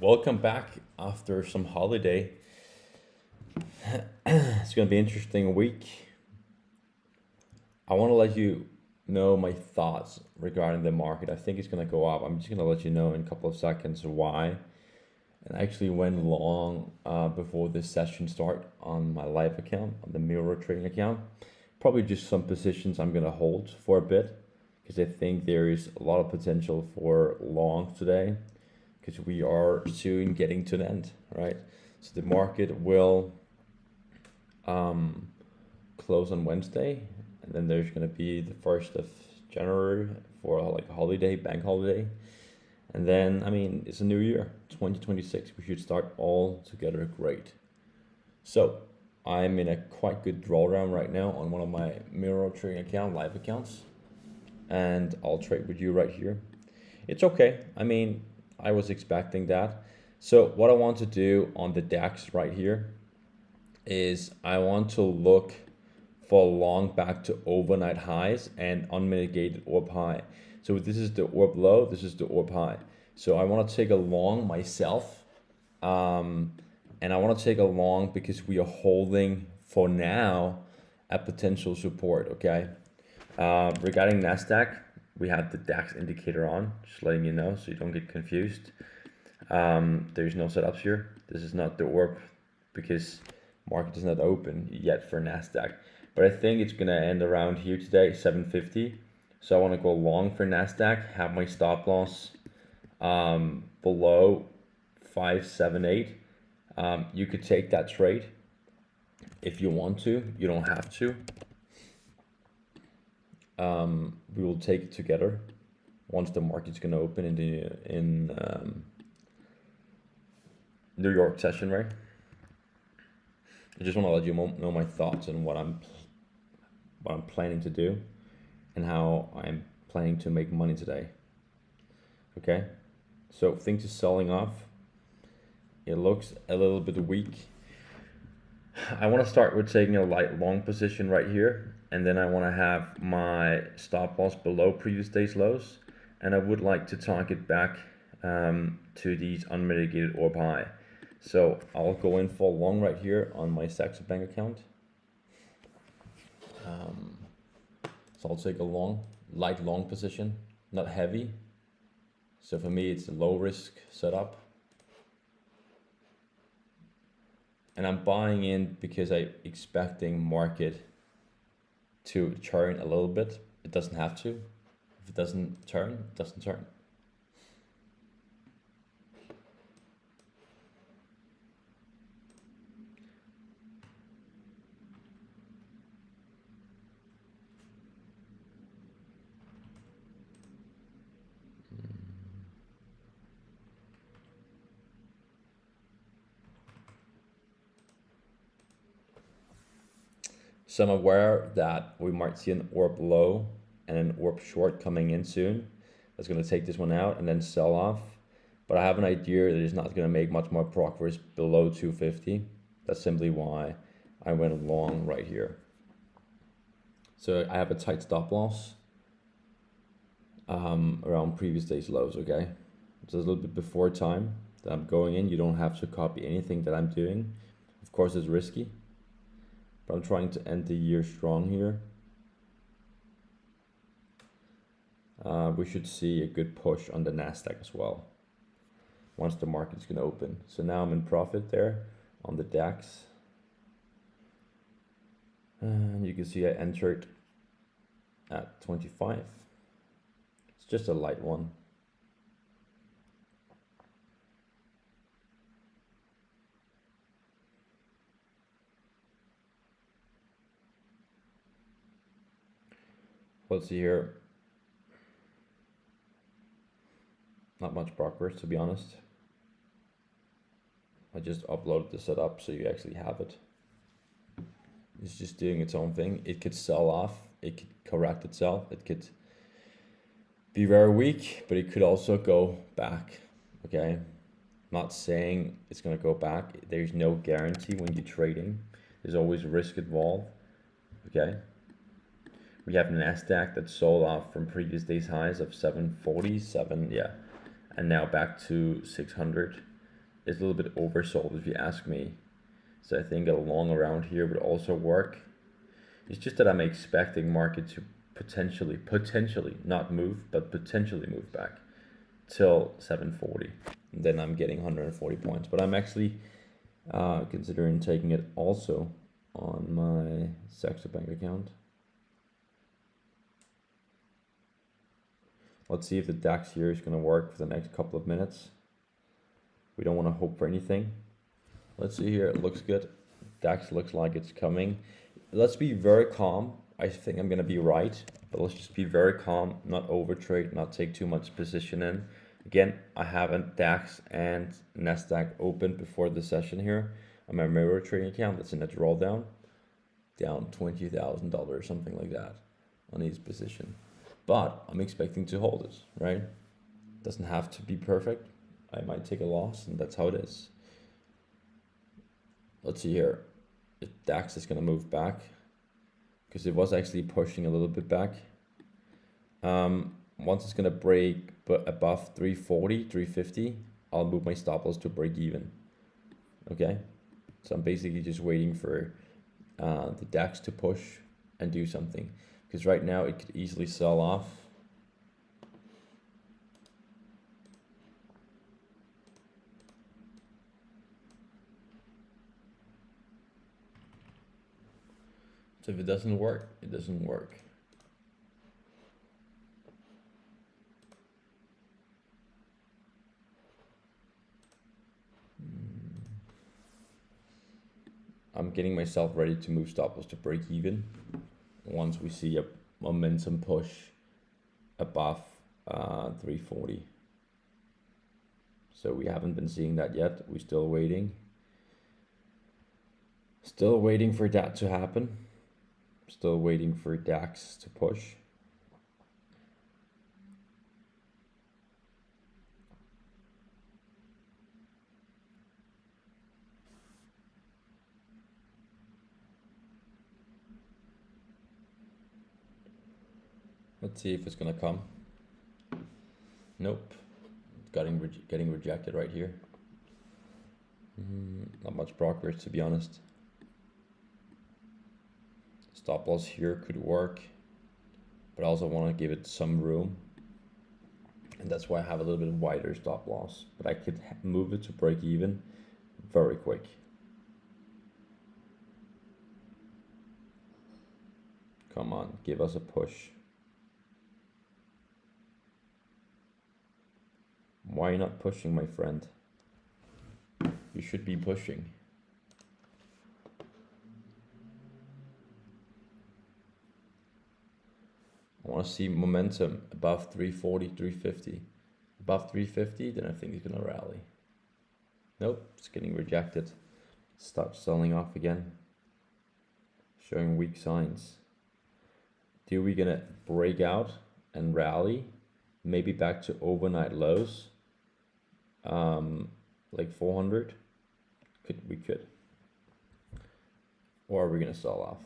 welcome back after some holiday. It's gonna be an interesting week. I want to let you know my thoughts regarding the market. I think it's gonna go up. I'm just gonna let you know in a couple of seconds why. And I actually went long before this session start on my live account, on the mirror trading account. Probably just some positions I'm gonna hold for a bit because I think there is a lot of potential for long today because we are soon getting to an end, right? So the market will close on Wednesday, and then there's going to be the 1st of January for like a holiday, bank holiday. And then, I mean, it's a new year, 2026. We should start all together great. So I'm in a quite good drawdown right now on one of my mirror trading account, live accounts. And I'll trade with you right here. It's okay. I mean, I was expecting that. So what I want to do on the DAX right here is I want to look for long back to overnight highs and unmitigated orb high. So this is the orb low, this is the orb high. So I want to take a long myself, and I want to take a long because we are holding for now a potential support, okay? Regarding NASDAQ, we have the DAX indicator on, just letting you know so you don't get confused. There's no setups here. This is not the orb because market is not open yet for NASDAQ. But I think it's going to end around here today, 750. So I want to go long for NASDAQ, have my stop loss below 578. You could take that trade if you want to. You don't have to. We will take it together once the market's going to open in New York session, right? I just want to let you know my thoughts on what I'm planning to do and how I'm planning to make money today. Okay, so things are selling off. It looks a little bit weak. I want to start with taking a light long position right here, and then I want to have my stop loss below previous day's lows, and I would like to target back to these unmitigated orb high. So I'll go in for long right here on my Saxo Bank account. So I'll take a light long position, not heavy. So for me, it's a low risk setup. And I'm buying in because I'm expecting market to turn a little bit. It doesn't have to. If it doesn't turn, it doesn't turn. So I'm aware that we might see an orb low and an orb short coming in soon. That's going to take this one out and then sell off. But I have an idea that it's not going to make much more progress below 250. That's simply why I went long right here. So I have a tight stop loss around previous day's lows, okay? It's a little bit before time that I'm going in. You don't have to copy anything that I'm doing. Of course, it's risky. But I'm trying to end the year strong here. We should see a good push on the NASDAQ as well once the market's going to open. So now I'm in profit there on the DAX. And you can see I entered at 25. It's just a light one. Let's see here. Not much progress, to be honest. I just uploaded the setup so you actually have it. It's just doing its own thing. It could sell off, it could correct itself, it could be very weak, but it could also go back, okay? I'm not saying it's gonna go back. There's no guarantee when you're trading. There's always risk involved, okay? We have NASDAQ that sold off from previous day's highs of 747, yeah, and now back to 600. is a little bit oversold if you ask me. So I think a long around here would also work. It's just that I'm expecting market to potentially not move, but potentially move back till 740. And then I'm getting 140 points. But I'm actually considering taking it also on my Saxo Bank account. Let's see if the DAX here is going to work for the next couple of minutes. We don't want to hope for anything. Let's see here. It looks good. DAX looks like it's coming. Let's be very calm. I think I'm going to be right, but let's just be very calm, not overtrade, not take too much position in. Again, I have a DAX and Nasdaq open before the session here on my mirror trading account. That's in a drawdown, down $20,000, something like that on each position. But I'm expecting to hold it, right? Doesn't have to be perfect. I might take a loss, and that's how it is. Let's see here. If DAX is going to move back, because it was actually pushing a little bit back. Once it's going to break above 340, 350, I'll move my stop loss to break even. Okay? So I'm basically just waiting for the DAX to push and do something. Because right now it could easily sell off. So if it doesn't work, it doesn't work. I'm getting myself ready to move stop loss to break even once we see a momentum push above 340. So we haven't been seeing that yet. We're still waiting. Still waiting for that to happen. Still waiting for DAX to push. Let's see if it's gonna come. Nope. Getting rejected right here. Not much progress, to be honest. Stop loss here could work, but I also want to give it some room, and that's why I have a little bit wider stop loss, but I could move it to break even very quick. Come on, give us a push. Why are you not pushing, my friend? You should be pushing. I want to see momentum above 340, 350. Above 350, then I think it's going to rally. Nope, it's getting rejected. Start selling off again. Showing weak signs. Do we going to break out and rally? Maybe back to overnight lows. Like 400. We could. Or are we going to sell off?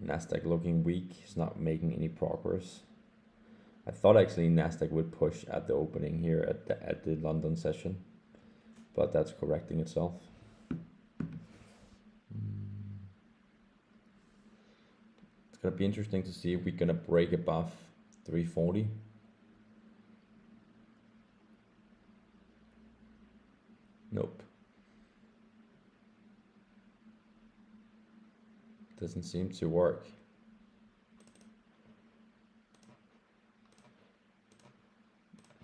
Nasdaq looking weak. It's not making any progress. I thought actually Nasdaq would push at the opening here at the London session, but that's correcting itself. It's gonna be interesting to see if we're gonna break above 340. Nope. Doesn't seem to work.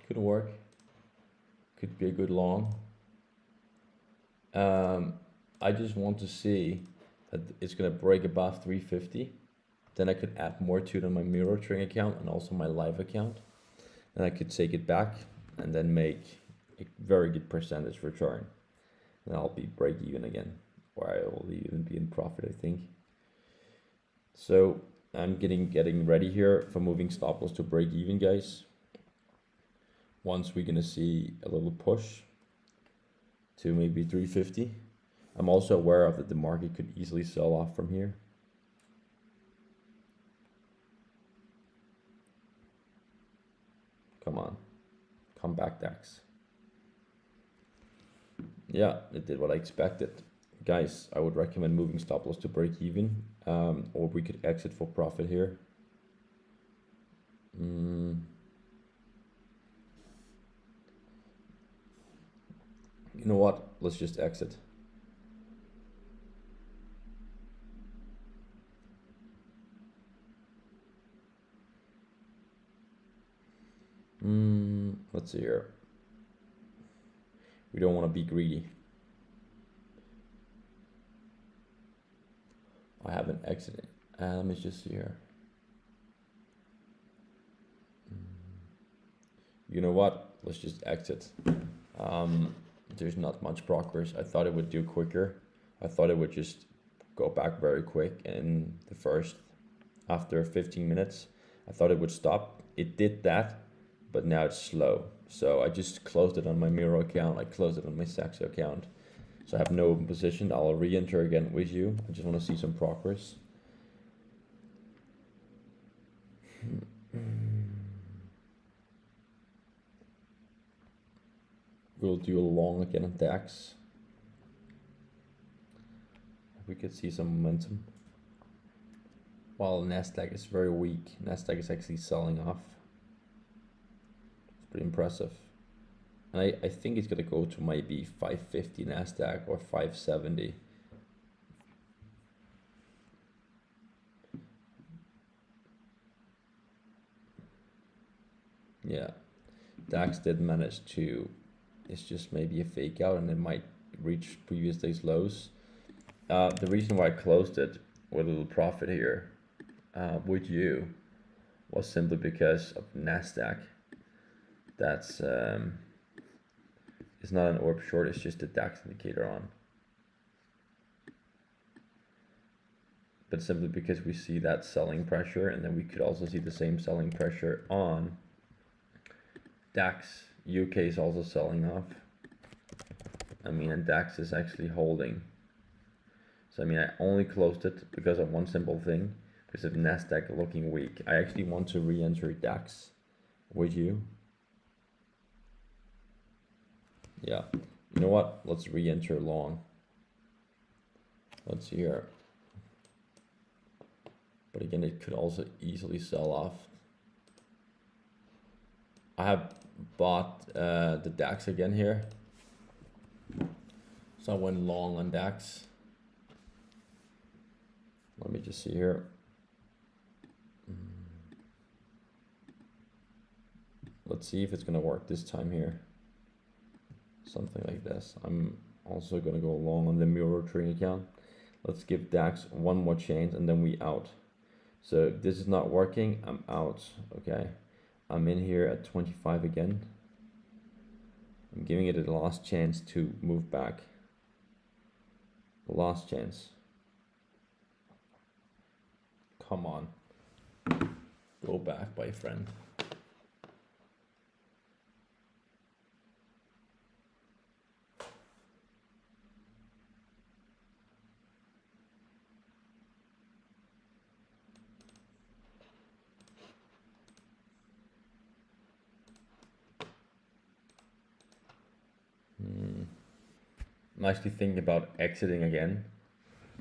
Could work. Could be a good long. I just want to see that it's gonna break above 350. Then I could add more to it on my mirror trading account and also my live account. Then I could take it back and then make a very good percentage return. And I'll be break even again, or I will even be in profit, I think. So I'm getting ready here for moving stop loss to break even, guys. Once we're gonna see a little push to maybe 350. I'm also aware of that the market could easily sell off from here. Come on, come back DAX. Yeah, it did what I expected. Guys, I would recommend moving stop loss to break even, or we could exit for profit here. You know what? Let's just exit. Let's see here. We don't want to be greedy. I haven't exited. Let me just see here. You know what? Let's just exit. There's not much progress. I thought it would do quicker. I thought it would just go back very quick in the first, after 15 minutes. I thought it would stop. It did that, but now it's slow. So I just closed it on my Miro account. I closed it on my Saxo account. So I have no open position. I'll re-enter again with you. I just want to see some progress. We'll do a long again on DAX. We could see some momentum. While Nasdaq is very weak, Nasdaq is actually selling off. It's pretty impressive. And I think it's gonna go to maybe 550 Nasdaq or 570. Yeah, DAX did manage to, it's just maybe a fake out and it might reach previous day's lows. The reason why I closed it with a little profit here with you was simply because of Nasdaq. That's it's not an orb short, it's just a DAX indicator on. But simply because we see that selling pressure, and then we could also see the same selling pressure on DAX. UK is also selling off. I mean, and DAX is actually holding. So I mean, I only closed it because of one simple thing, because of Nasdaq looking weak. I actually want to re-enter DAX with you. Yeah, you know what? Let's re-enter long. Let's see here. But again, it could also easily sell off. I have bought the DAX again here. So I went long on DAX. Let me just see here. Let's see if it's gonna work this time here. Something like this. I'm also gonna go long on the Miro trading account. Let's give DAX one more chance and then we out. So if this is not working, I'm out. Okay, I'm in here at 25 again. I'm giving it a last chance to move back. The last chance. Come on. Go back, my friend. I'm actually thinking about exiting again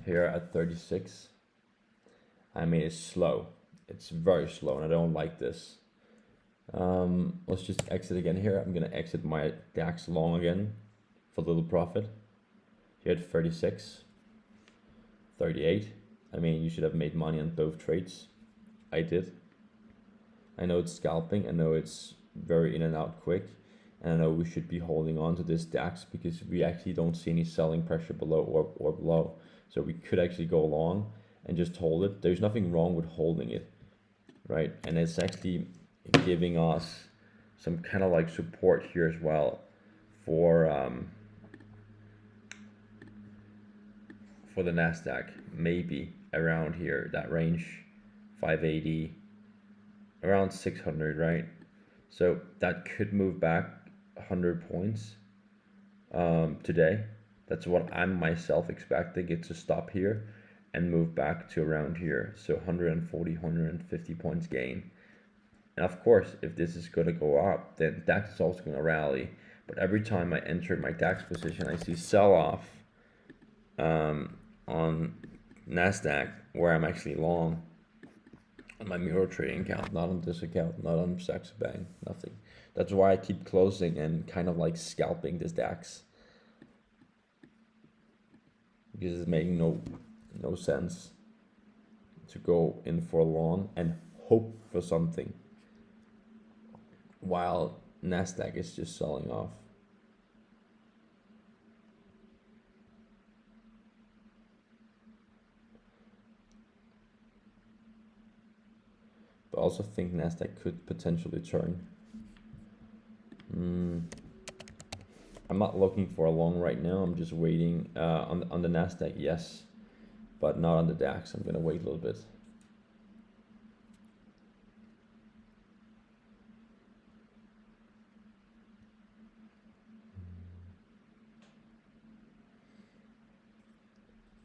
here at 36. I mean, it's slow. It's very slow and I don't like this. Let's just exit again here. I'm gonna exit my DAX long again for a little profit. Here at 36, 38. I mean, you should have made money on both trades. I did. I know it's scalping. I know it's very in and out quick. And I know we should be holding on to this DAX because we actually don't see any selling pressure below or below. So we could actually go long and just hold it. There's nothing wrong with holding it, right? And it's actually giving us some kind of like support here as well for the Nasdaq, maybe around here, that range, 580, around 600, right? So that could move back 100 points today. That's what I'm myself expecting it to stop here and move back to around here. So 140, 150 points gain. And of course, if this is going to go up, then DAX is also going to rally. But every time I enter my DAX position, I see sell off on NASDAQ, where I'm actually long on my mirror trading account, not on this account, not on Saxo Bank, nothing. That's why I keep closing and kind of like scalping this DAX, because it's making no sense to go in for long and hope for something while NASDAQ is just selling off. But I also think NASDAQ could potentially turn. I'm not looking for a long right now. I'm just waiting on the NASDAQ, yes, but not on the DAX. I'm gonna wait a little bit.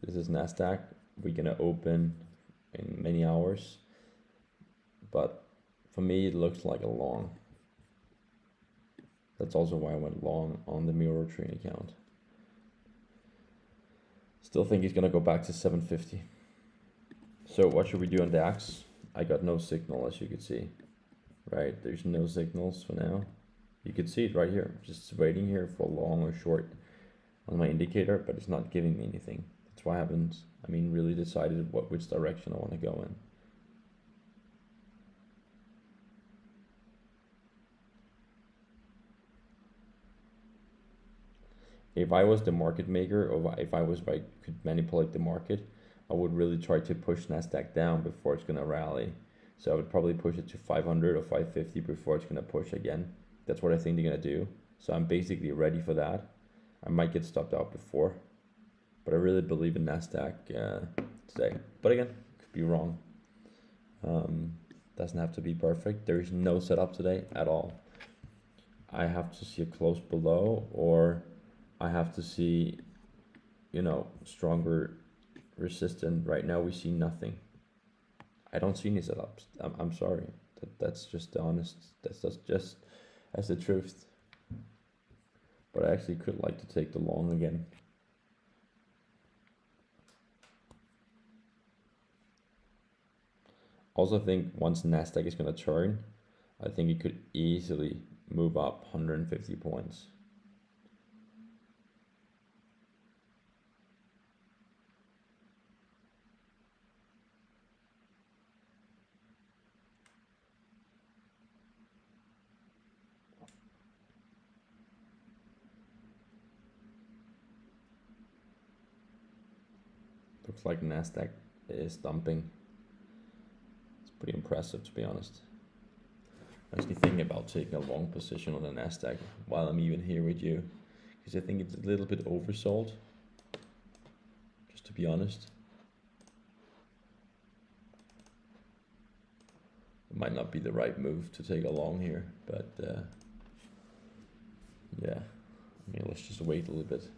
This is NASDAQ. We're gonna open in many hours, but for me it looks like a long. That's also why I went long on the mirror trading account. Still think he's gonna go back to 750. So what should we do on DAX? I got no signal, as you can see, right? There's no signals for now. You can see it right here. Just waiting here for long or short on my indicator, but it's not giving me anything. That's why I haven't, really decided which direction I want to go in. If I was the market maker, or if I could manipulate the market, I would really try to push NASDAQ down before it's gonna rally. So I would probably push it to 500 or 550 before it's gonna push again. That's what I think they're gonna do. So I'm basically ready for that. I might get stopped out before, but I really believe in NASDAQ today. But again, could be wrong. Doesn't have to be perfect. There is no setup today at all. I have to see a close below, or I have to see, stronger resistance. Right now we see nothing. I don't see any setups. I'm sorry. That's just the honest. That's the truth. But I actually could like to take the long again. Also think once NASDAQ is gonna turn, I think it could easily move up 150 points. Looks like NASDAQ is dumping. It's pretty impressive, to be honest. I'm actually thinking about taking a long position on the NASDAQ while I'm even here with you, because I think it's a little bit oversold, just to be honest. It might not be the right move to take a long here, but yeah, let's just wait a little bit.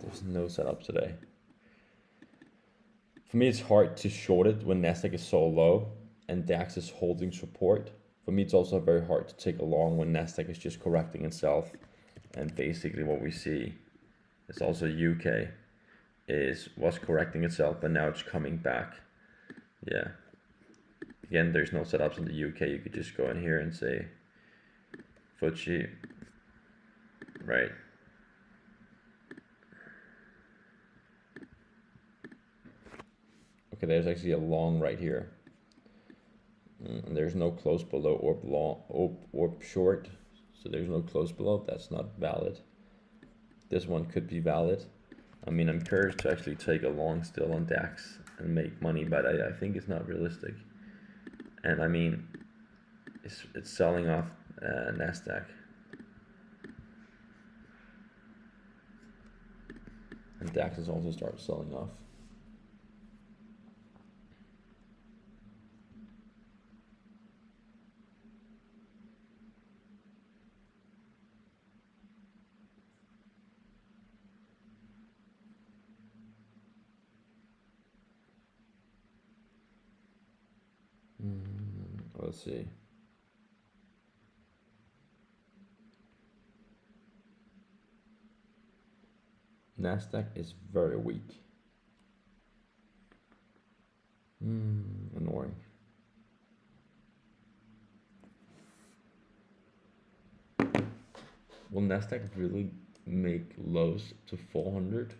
There's no setup today. For me, it's hard to short it when NASDAQ is so low and DAX is holding support. For me, it's also very hard to take a long when NASDAQ is just correcting itself. And basically what we see is also UK was correcting itself, but now it's coming back. Yeah. Again, there's no setups in the UK. You could just go in here and say FTSE, right? Okay, there's actually a long right here. And there's no close below or short. So there's no close below. That's not valid. This one could be valid. I'm curious to actually take a long still on DAX and make money, but I think it's not realistic. And it's selling off NASDAQ. And DAX has also started selling off. Let's see. Nasdaq is very weak. Annoying. Will Nasdaq really make lows to 400,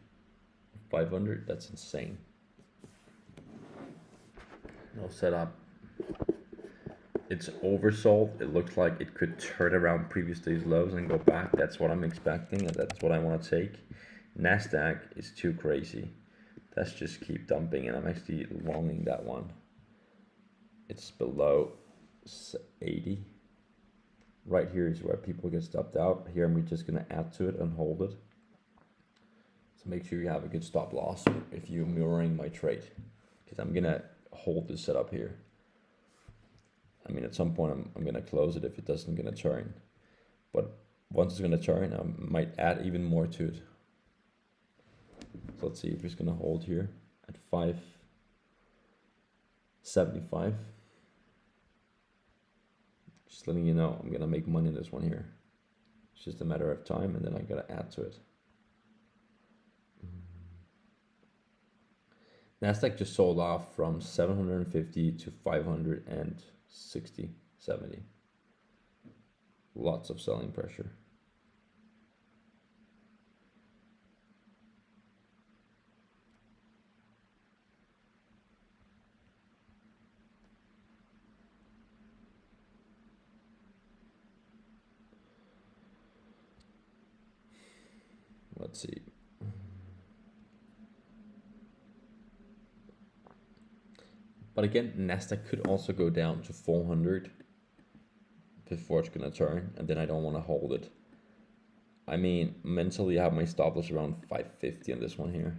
500? That's insane. No setup. It's oversold. It looks like it could turn around previous day's lows and go back. That's what I'm expecting, and that's what I want to take. Nasdaq is too crazy. Let's just keep dumping, and I'm actually longing that one. It's below 80. Right here is where people get stopped out. Here I'm just gonna add to it and hold it. So make sure you have a good stop loss if you're mirroring my trade, because I'm gonna hold this setup here. I mean, at some point I'm gonna close it if it doesn't gonna turn, but once it's gonna turn, I might add even more to it. So let's see if it's gonna hold here at 575. Just letting you know, I'm gonna make money in this one here. It's just a matter of time, and then I gotta add to it. Nasdaq just sold off from 750 to 560, 70. Lots of selling pressure. Let's see. But again, Nasdaq could also go down to 400 before it's gonna turn, and then I don't want to hold it. I mean, mentally I have my stop loss around 550 on this one here.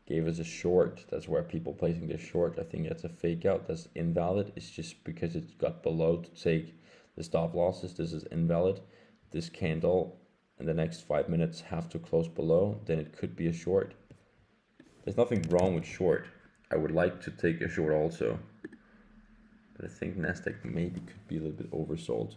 Gave us a short. That's where people placing this short. I think that's a fake out. That's invalid. It's just because it got below to take the stop losses. This is invalid. This candle in the next 5 minutes have to close below, then it could be a short. There's nothing wrong with short. I would like to take a short also, but I think Nasdaq maybe could be a little bit oversold.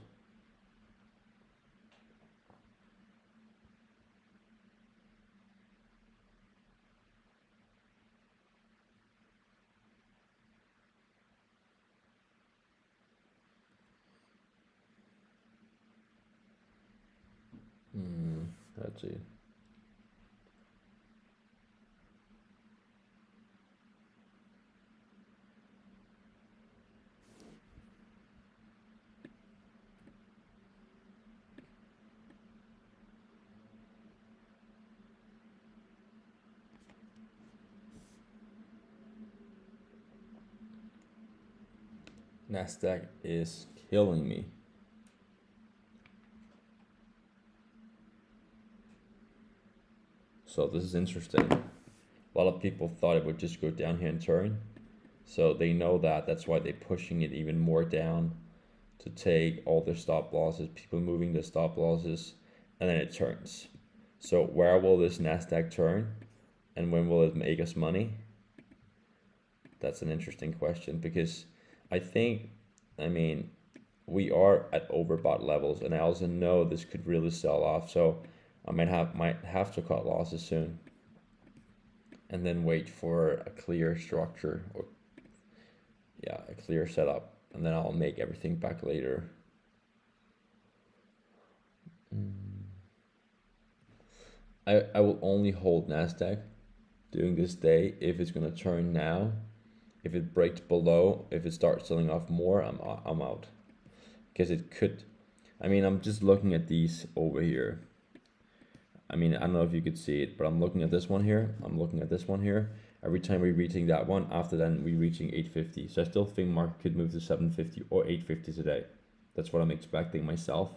Let's see. Nasdaq is killing me. So this is interesting. A lot of people thought it would just go down here and turn. So they know that. That's why they're pushing it even more down to take all their stop losses, people moving their stop losses, and then it turns. So where will this Nasdaq turn? And when will it make us money? That's an interesting question, because I think, I mean, we are at overbought levels, and I also know this could really sell off. So I might have to cut losses soon, and then wait for a clear structure, or a clear setup, and then I'll make everything back later. I will only hold Nasdaq during this day if it's gonna turn now. If it breaks below, if it starts selling off more, I'm out, because it could. I mean, I'm just looking at these over here. I mean, I don't know if you could see it, but I'm looking at this one here. I'm looking at this one here, every time we're reaching that one, after then we're reaching 850. So I still think market could move to 750 or 850 today. That's what I'm expecting myself,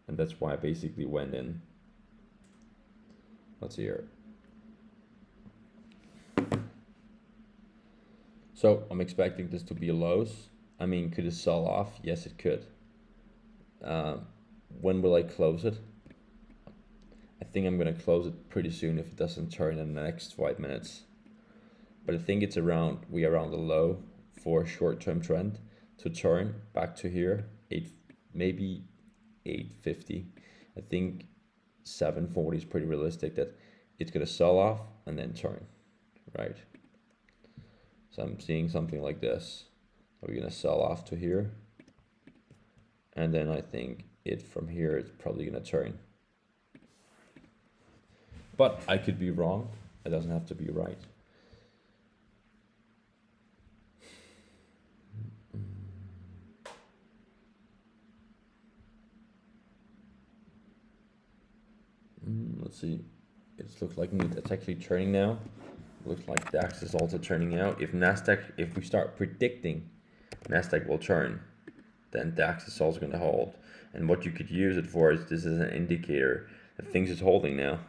and that's why I basically went in. Let's see here. So I'm expecting this to be lows. I mean, could it sell off? Yes, it could. When will I close it? I think I'm gonna close it pretty soon if it doesn't turn in the next 5 minutes. But I think it's around the low for a short-term trend to turn back to here, maybe 850. I think 740 is pretty realistic that it's gonna sell off and then turn, right? So I'm seeing something like this. We're gonna sell off to here, and then I think it from here is probably gonna turn. But I could be wrong. It doesn't have to be right. Let's see. It looks like it's actually turning now. Looks like DAX is also turning out. If we start predicting Nasdaq will turn, then DAX is also going to hold. And what you could use it for is this is an indicator that things is holding now.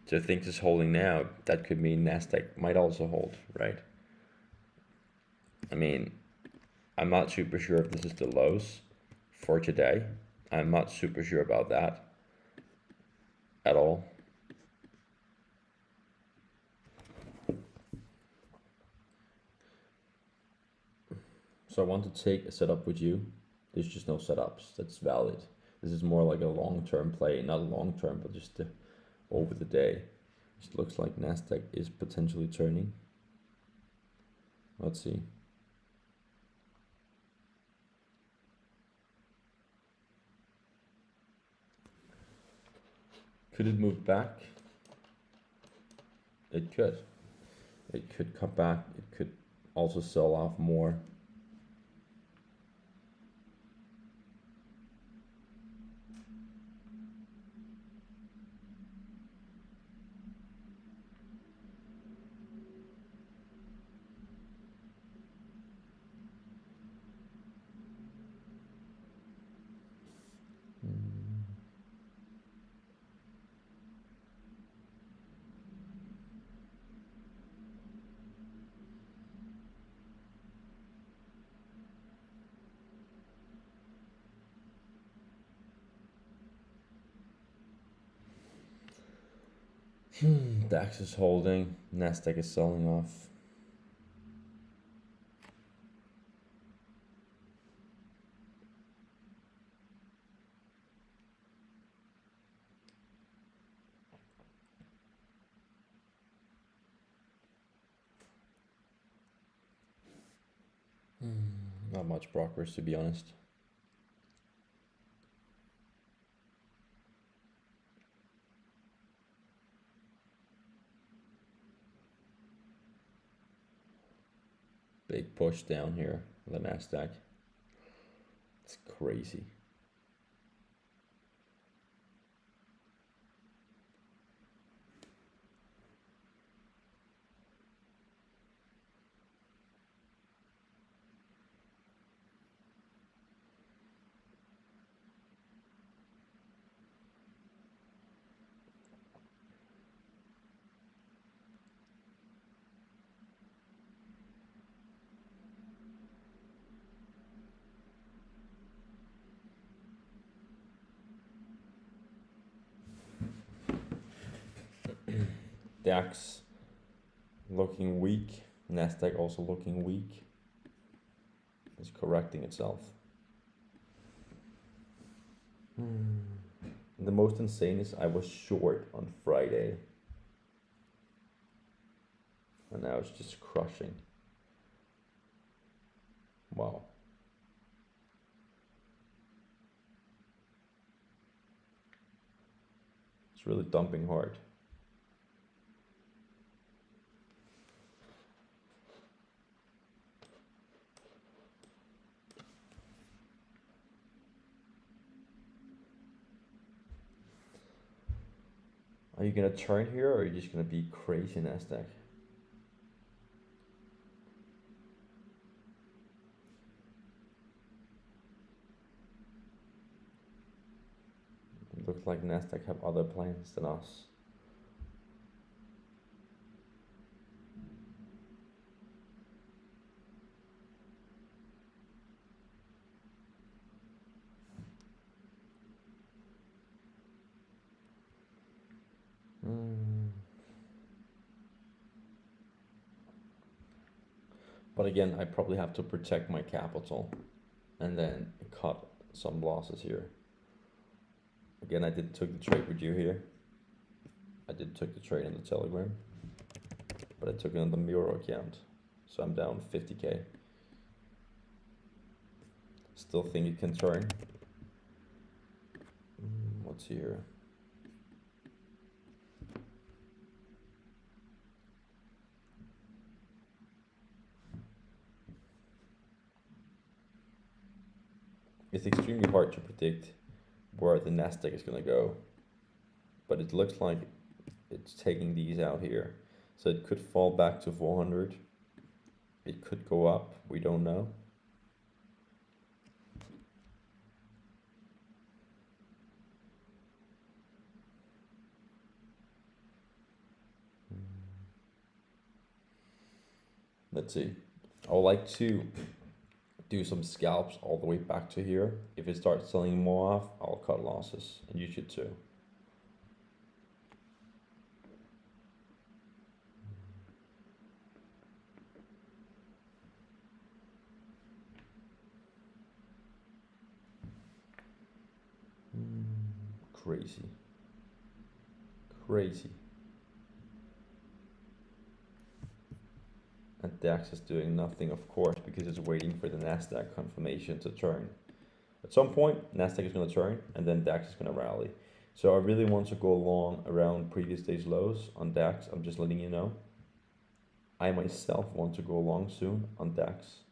So if things is holding now, that could mean Nasdaq might also hold, right? I mean, I'm not super sure if this is the lows for today. I'm not super sure about that at all. So I want to take a setup with you. There's just no setups that's valid. This is more like a long-term play, not long-term, but just over the day. It looks like Nasdaq is potentially turning. Let's see. Could it move back? It could. It could come back. It could also sell off more. DAX is holding, Nasdaq is selling off. Not much progress, to be honest. Big push down here, the Nasdaq. It's crazy. DAX looking weak, Nasdaq also looking weak. It's correcting itself. The most insane is I was short on Friday, and now it's just crushing. Wow. It's really dumping hard. Are you gonna turn here, or are you just gonna be crazy Nasdaq? It looks like Nasdaq have other plans than us. But again, I probably have to protect my capital and then cut some losses here. Again, I did took the trade with you here. I did took the trade in the Telegram, but I took it on the Miro account, so I'm down 50k. Still think it can turn. What's here? It's extremely hard to predict where the Nasdaq is going to go, but it looks like it's taking these out here. So it could fall back to 400. It could go up. We don't know. Let's see. I would like to do some scalps all the way back to here. If it starts selling more off, I'll cut losses, and you should too. Crazy. Crazy. And DAX is doing nothing, of course, because it's waiting for the Nasdaq confirmation to turn. At some point, Nasdaq is going to turn, and then DAX is going to rally. So I really want to go long around previous day's lows on DAX. I'm just letting you know. I myself want to go long soon on DAX,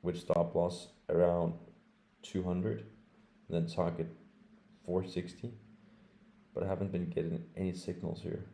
with stop loss around 200, and then target 460. But I haven't been getting any signals here.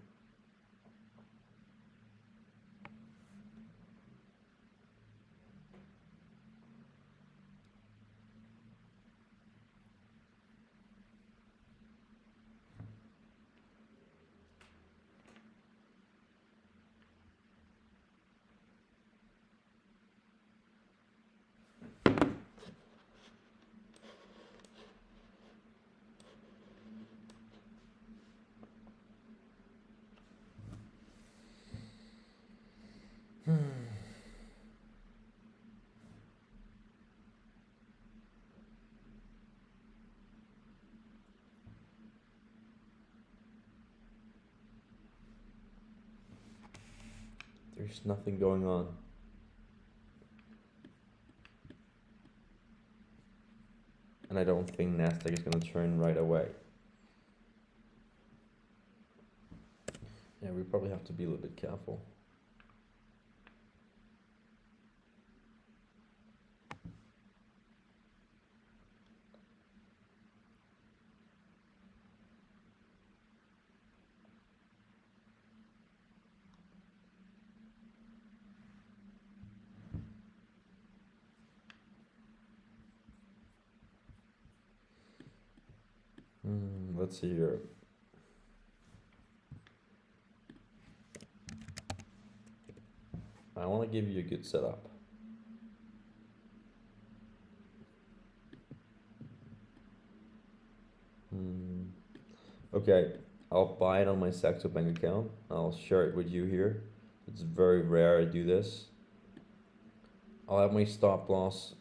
There's nothing going on. And I don't think Nasdaq is going to turn right away. Yeah, we probably have to be a little bit careful. Let's see here. I want to give you a good setup. Okay, I'll buy it on my Saxo bank account. I'll share it with you here. It's very rare I do this. I'll have my stop loss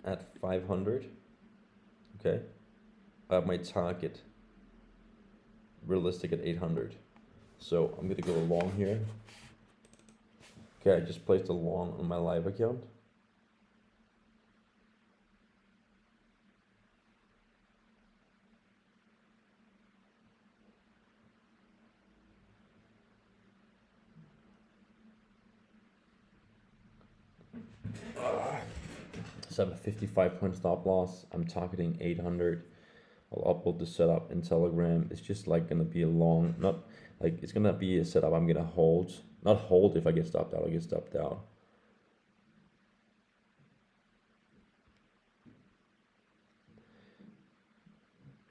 at 500. Okay. I have my target realistic at 800. So I'm gonna go long here. Okay, I just placed a long on my live account. So I have a 55 point stop loss. I'm targeting 800. I'll upload the setup in Telegram. It's just like gonna be a long, not like it's gonna be a setup I'm gonna hold. Not hold if I get stopped out, I get stopped out.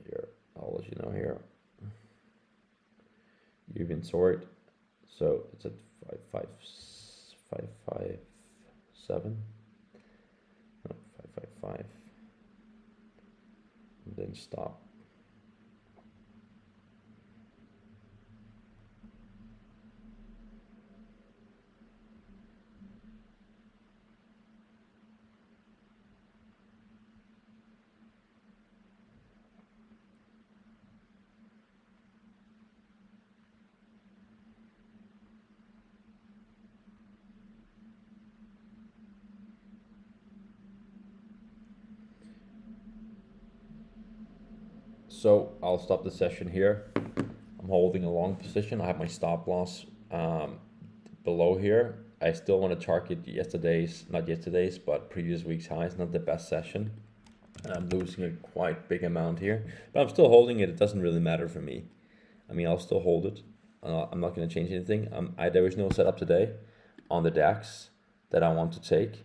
Here, I'll let you know here. You've been sort. So it's at 557. No, 555. And then stop. So I'll stop the session here. I'm holding a long position. I have my stop loss below here. I still want to target but previous week's highs, not the best session. And I'm losing a quite big amount here, but I'm still holding it. It doesn't really matter for me. I mean, I'll still hold it. I'm not going to change anything. There is no setup today on the DAX that I want to take.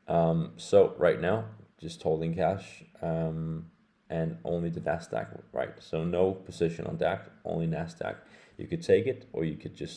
So right now, just holding cash. And only the NASDAQ, right? So no position on DAX, only NASDAQ. You could take it or you could just